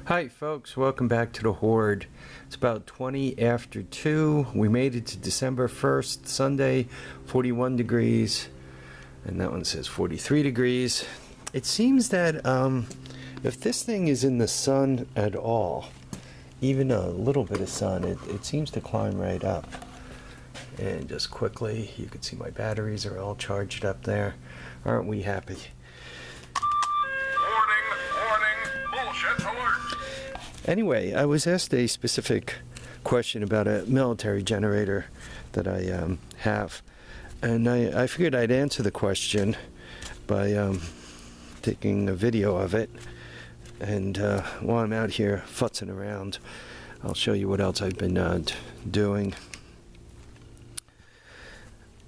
Hi folks, welcome back to the Horde. It's about 20 after 2. We made it to December 1st, Sunday, 41 degrees. And that one says 43 degrees. It seems that if this thing is in the sun at all, even a little bit of sun, it seems to climb right up. And just quickly, you can see my batteries are all charged up there. Aren't we happy? Anyway, I was asked a specific question about a military generator that I have, and I figured I'd answer the question by taking a video of it, and while I'm out here futzing around, I'll show you what else I've been doing.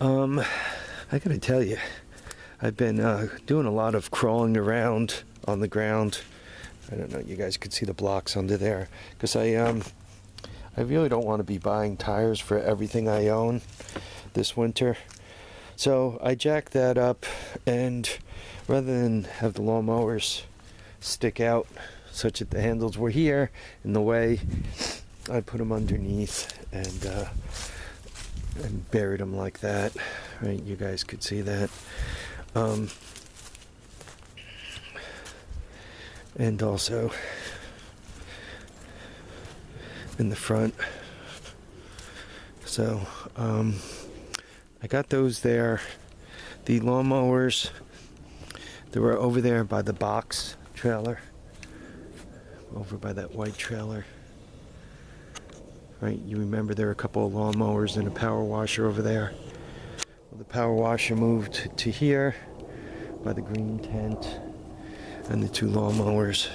I gotta tell you, I've been doing a lot of crawling around on the ground. I don't know, you guys could see the blocks under there, because I really don't want to be buying tires for everything I own this winter. So I jacked that up, and rather than have the lawnmowers stick out such that the handles were here in the way, I put them underneath and buried them like that. Right, you guys could see that. And also in the front. So I got those there. The lawnmowers, they were over there by the box trailer, over by that white trailer. Right, you remember there were a couple of lawnmowers and a power washer over there. Well, the power washer moved to here by the green tent. And the two lawnmowers.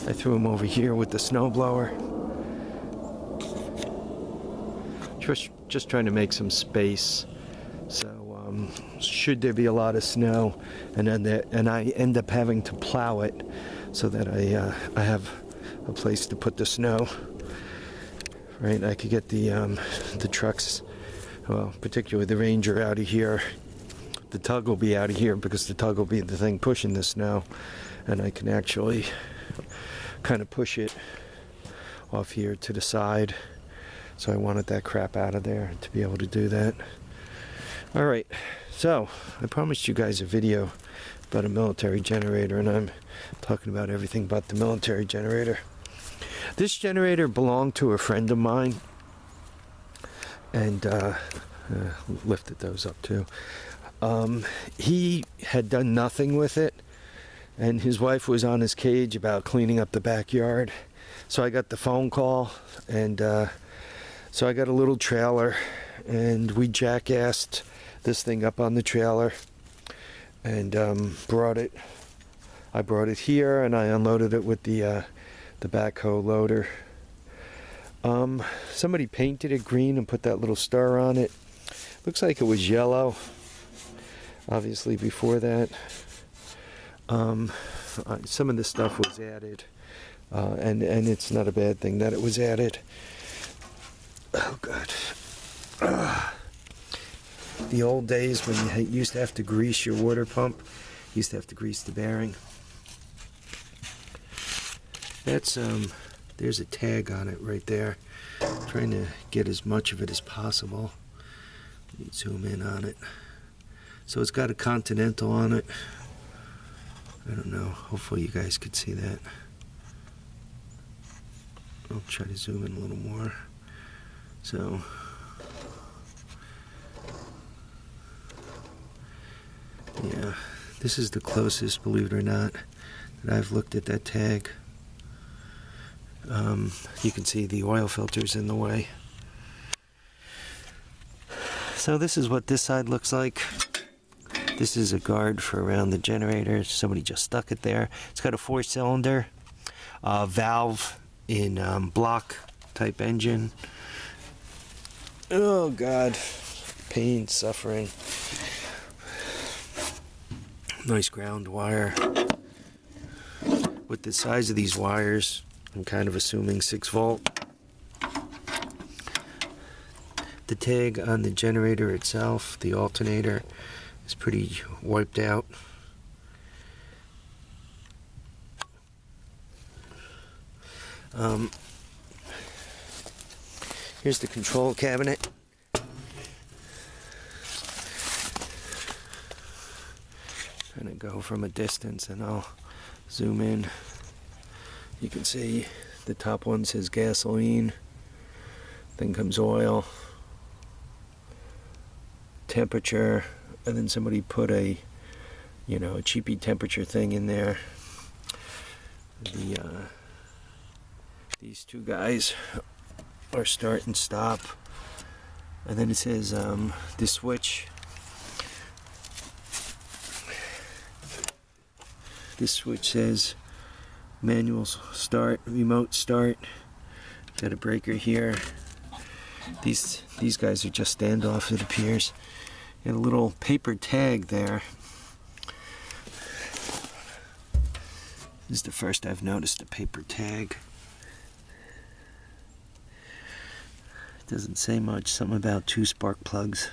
I threw them over here with the snowblower. Just trying to make some space. So should there be a lot of snow, and I end up having to plow it, so that I have a place to put the snow. Right, I could get the trucks, well, particularly the Ranger, out of here. The tug will be out of here because the tug will be the thing pushing the snow, and I can actually kind of push it off here to the side. So I wanted that crap out of there to be able to do that. All right, so I promised you guys a video about a military generator, and I'm talking about everything but the military generator. This generator belonged to a friend of mine, and lifted those up too. He had done nothing with it, and his wife was on his cage about cleaning up the backyard. So I got the phone call, and so I got a little trailer, and we jackassed this thing up on the trailer, and brought it. I brought it here, and I unloaded it with the backhoe loader. Somebody painted it green and put that little star on it. Looks like it was yellow, obviously, before that. Some of the stuff was added, and it's not a bad thing that it was added. Oh god. The old days when you used to have to grease your water pump, you used to have to grease the bearing. That's there's a tag on it right there. I'm trying to get as much of it as possible. Let me zoom in on it. So it's got a Continental on it. I don't know, hopefully you guys could see that. I'll try to zoom in a little more. So yeah, this is the closest, believe it or not, that I've looked at that tag. You can see the oil filters in the way. So this is what this side looks like. This is a guard for around the generator. Somebody just stuck it there. It's got a 4-cylinder valve in block type engine. Oh god, pain, suffering. Nice ground wire. With the size of these wires, I'm kind of assuming 6 volt. The tag on the generator itself, the alternator, is pretty wiped out. Here's the control cabinet. Trying to go from a distance and I'll zoom in. You can see the top one says gasoline, then comes oil, temperature, and then somebody put a cheapy temperature thing in there. These two guys are start and stop, and then it says the switch. This switch says manual start, remote start. Got a breaker here. These guys are just standoff, it appears. Got a little paper tag there. This is the first I've noticed a paper tag. It doesn't say much. Something about 2 spark plugs.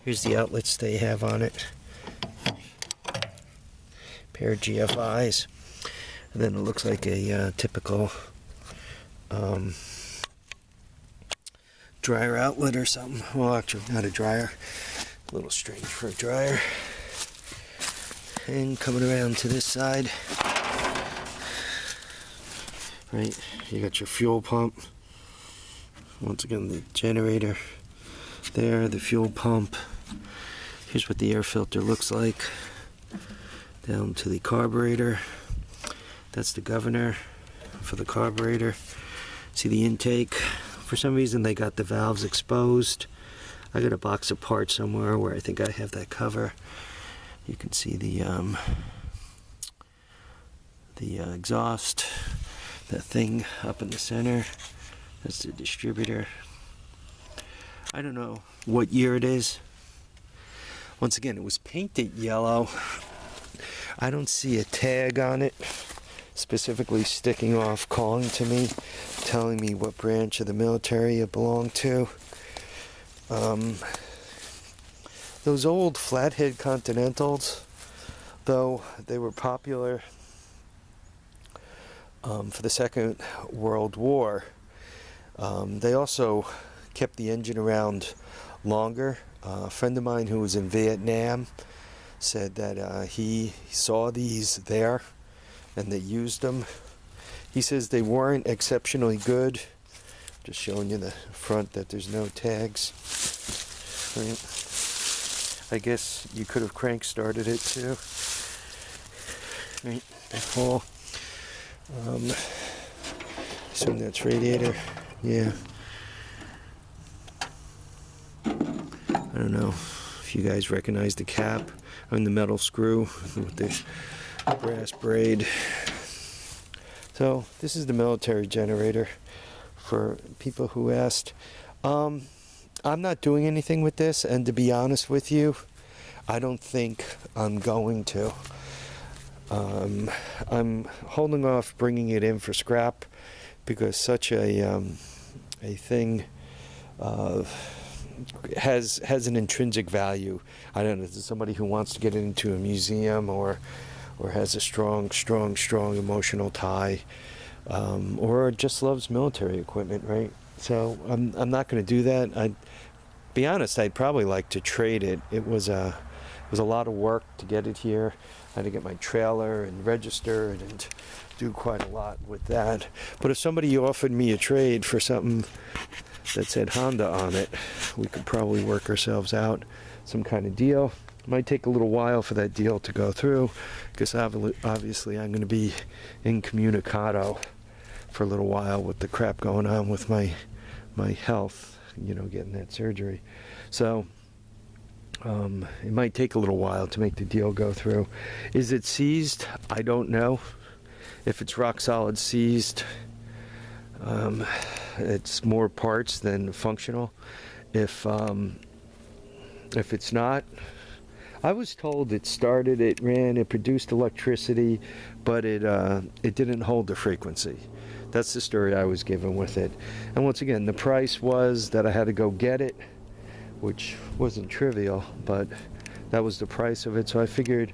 Here's the outlets they have on it. Pair of GFIs. And then it looks like a typical dryer outlet or something. Well, actually, not a dryer. A little strange for a dryer. And coming around to this side, right, you got your fuel pump. Once again, the generator there, the fuel pump. Here's what the air filter looks like. Down to the carburetor. That's the governor for the carburetor. See the intake. For some reason they got the valves exposed. I got a box of parts somewhere where I think I have that cover. You can see the exhaust, that thing up in the center. That's the distributor. I don't know what year it is. Once again, it was painted yellow. I don't see a tag on it specifically sticking off, calling to me, telling me what branch of the military it belonged to. Those old flathead Continentals, though they were popular for the Second World War, they also kept the engine around longer. A friend of mine who was in Vietnam said that he saw these there and they used them. He says they weren't exceptionally good. Just showing you the front that there's no tags. Right. I guess you could have crank started it too. Right, the whole assume that's radiator. Yeah. I don't know if you guys recognize the cap on the metal screw with the brass braid. So this is the military generator for people who asked. I'm not doing anything with this, and to be honest with you, I don't think I'm going to. I'm holding off bringing it in for scrap because such a thing has an intrinsic value. I don't know, is somebody who wants to get it into a museum or has a strong emotional tie, or just loves military equipment, right? So I'm not going to do that. I'd be honest, I'd probably like to trade it. It was a lot of work to get it here. I had to get my trailer and register it and do quite a lot with that. But if somebody offered me a trade for something that said Honda on it, we could probably work ourselves out some kind of deal. It might take a little while for that deal to go through because obviously I'm going to be incommunicado for a little while with the crap going on with my health, getting that surgery. So it might take a little while to make the deal go through. Is it seized? I don't know. If it's rock solid seized, it's more parts than functional. If it's not, I was told it started, it ran, it produced electricity, but it didn't hold the frequency. That's the story I was given with it. And once again, the price was that I had to go get it, which wasn't trivial, but that was the price of it. So I figured,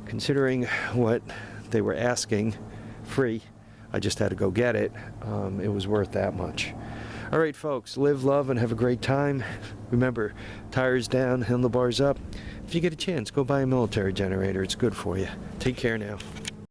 considering what they were asking, free, I just had to go get it. It was worth that much. All right, folks, live, love, and have a great time. Remember, tires down, handlebars up. If you get a chance, go buy a military generator. It's good for you. Take care now.